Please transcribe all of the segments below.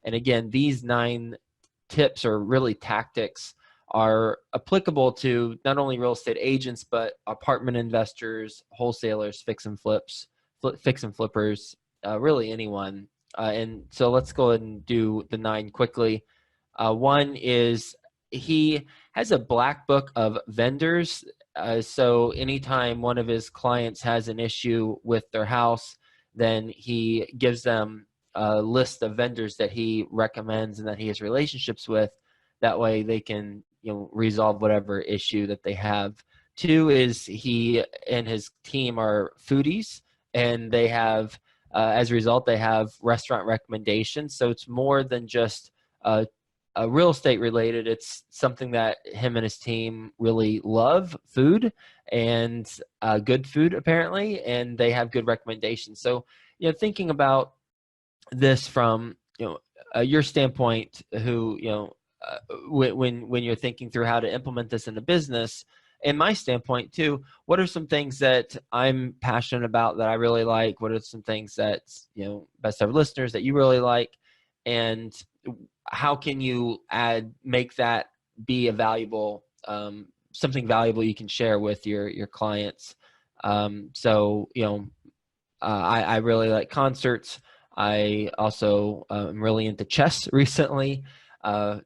And again, these 9 tips or really tactics are applicable to not only real estate agents, but apartment investors, wholesalers, fix and flippers, really anyone. And so let's go ahead and do the 9 quickly. One is he has a black book of vendors. So anytime one of his clients has an issue with their house, then he gives them a list of vendors that he recommends and that he has relationships with. That way they can, resolve whatever issue that they have. 2 is he and his team are foodies, and they have, as a result, they have restaurant recommendations. So it's more than just real estate related. It's something that him and his team really love, food, and good food apparently, and they have good recommendations. So, thinking about this from your standpoint, who when you're thinking through how to implement this in a business, and my standpoint too, what are some things that I'm passionate about that I really like? What are some things that best ever listeners that you really like, and how can you make that be a valuable something valuable you can share with your clients? I really like concerts. I also am really into chess recently.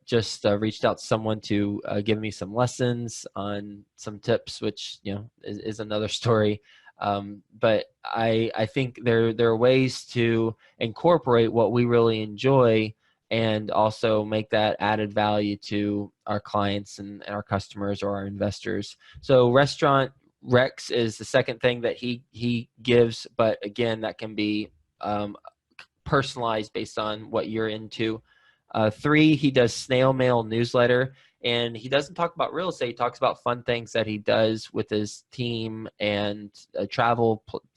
Just reached out to someone to give me some lessons on some tips, which is another story. But I think there are ways to incorporate what we really enjoy and also make that added value to our clients and our customers or our investors. So restaurant Rex is the second thing that he gives, but again, that can be personalized based on what you're into. 3, he does snail mail newsletter, and he doesn't talk about real estate. He talks about fun things that he does with his team and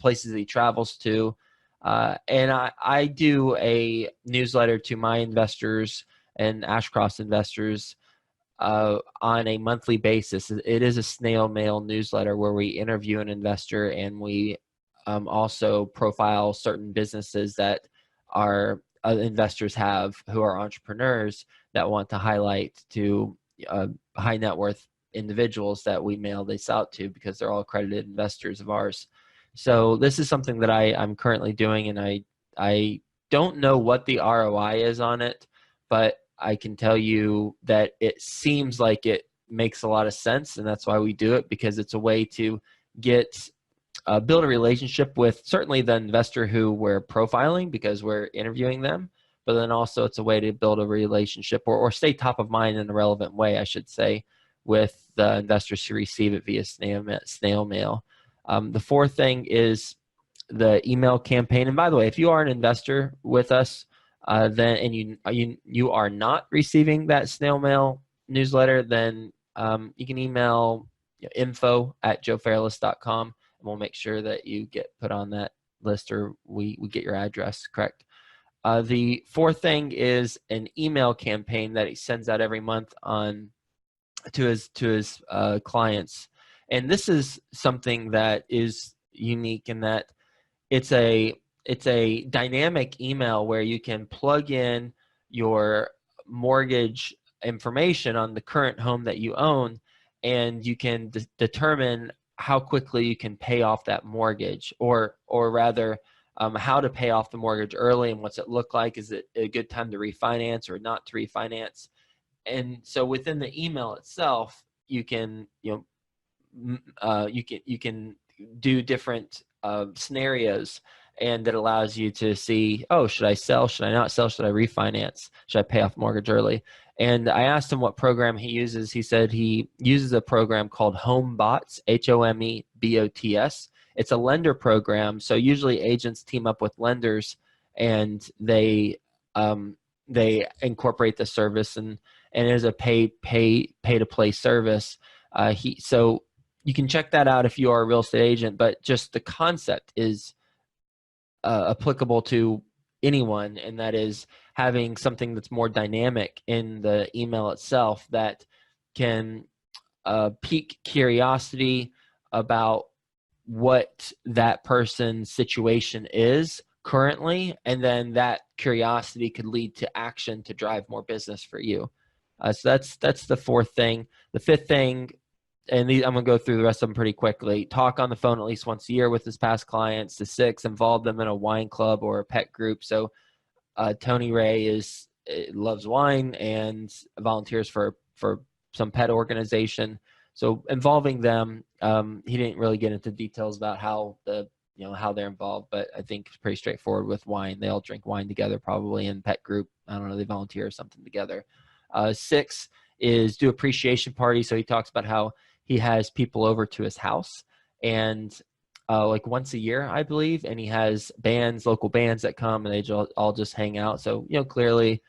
places that he travels to. And I do a newsletter to my investors and Ashcroft's investors on a monthly basis. It is a snail mail newsletter where we interview an investor, and we also profile certain businesses that our investors have who are entrepreneurs that want to highlight to high net worth individuals that we mail this out to, because they're all accredited investors of ours. So this is something that I'm currently doing, and I don't know what the ROI is on it, but I can tell you that it seems like it makes a lot of sense, and that's why we do it, because it's a way to build a relationship with certainly the investor who we're profiling because we're interviewing them, but then also it's a way to build a relationship or stay top of mind in a relevant way, I should say, with the investors who receive it via snail mail. The 4th thing is the email campaign. And by the way, if you are an investor with us, then and you are not receiving that snail mail newsletter, then you can email info@joefairless.com, and we'll make sure that you get put on that list, or we get your address correct. The 4th thing is an email campaign that he sends out every month to his clients. And this is something that is unique in that it's a dynamic email where you can plug in your mortgage information on the current home that you own, and you can determine how quickly you can pay off that mortgage, or rather how to pay off the mortgage early, and what's it look like. Is it a good time to refinance or not to refinance? And so within the email itself, you can you can do different scenarios, and that allows you to see, oh, should I sell? Should I not sell? Should I refinance? Should I pay off mortgage early? And I asked him what program he uses. He said he uses a program called HomeBots, HOMEBOTS. It's a lender program. So usually agents team up with lenders, and they incorporate the service, and it is a pay to play service. So you can check that out if you are a real estate agent, but just the concept is applicable to anyone, and that is having something that's more dynamic in the email itself that can pique curiosity about what that person's situation is currently, and then that curiosity could lead to action to drive more business for you. So that's the fourth thing. The fifth thing, and I'm going to go through the rest of them pretty quickly. Talk on the phone at least once a year with his past clients. The six, involve them in a wine club or a pet group. So Tony Ray loves wine and volunteers for some pet organization. So involving them, he didn't really get into details about how they're involved, but I think it's pretty straightforward with wine. They all drink wine together, probably in pet group. I don't know, they volunteer or something together. Six is do appreciation parties. So he talks about how he has people over to his house and like once a year, I believe, and he has local bands that come and they all just hang out. So, clearly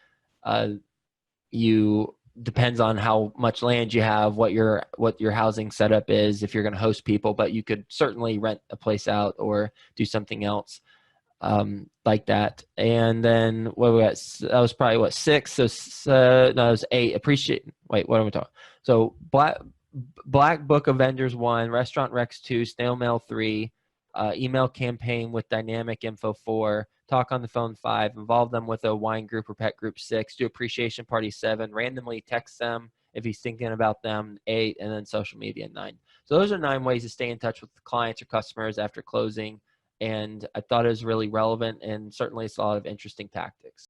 depends on how much land you have, what your housing setup is, if you're going to host people, but you could certainly rent a place out or do something else like that. And then what we got? That was probably six. So no, that was eight. Wait, what are we talking? So Black Book of Vendors 1, Restaurant Rex 2, Snail Mail 3, email campaign with dynamic info 4, talk on the phone 5, involve them with a wine group or pet group 6, do appreciation party 7, randomly text them if he's thinking about them 8, and then social media 9. So those are 9 ways to stay in touch with clients or customers after closing. And I thought it was really relevant, and certainly it's a lot of interesting tactics.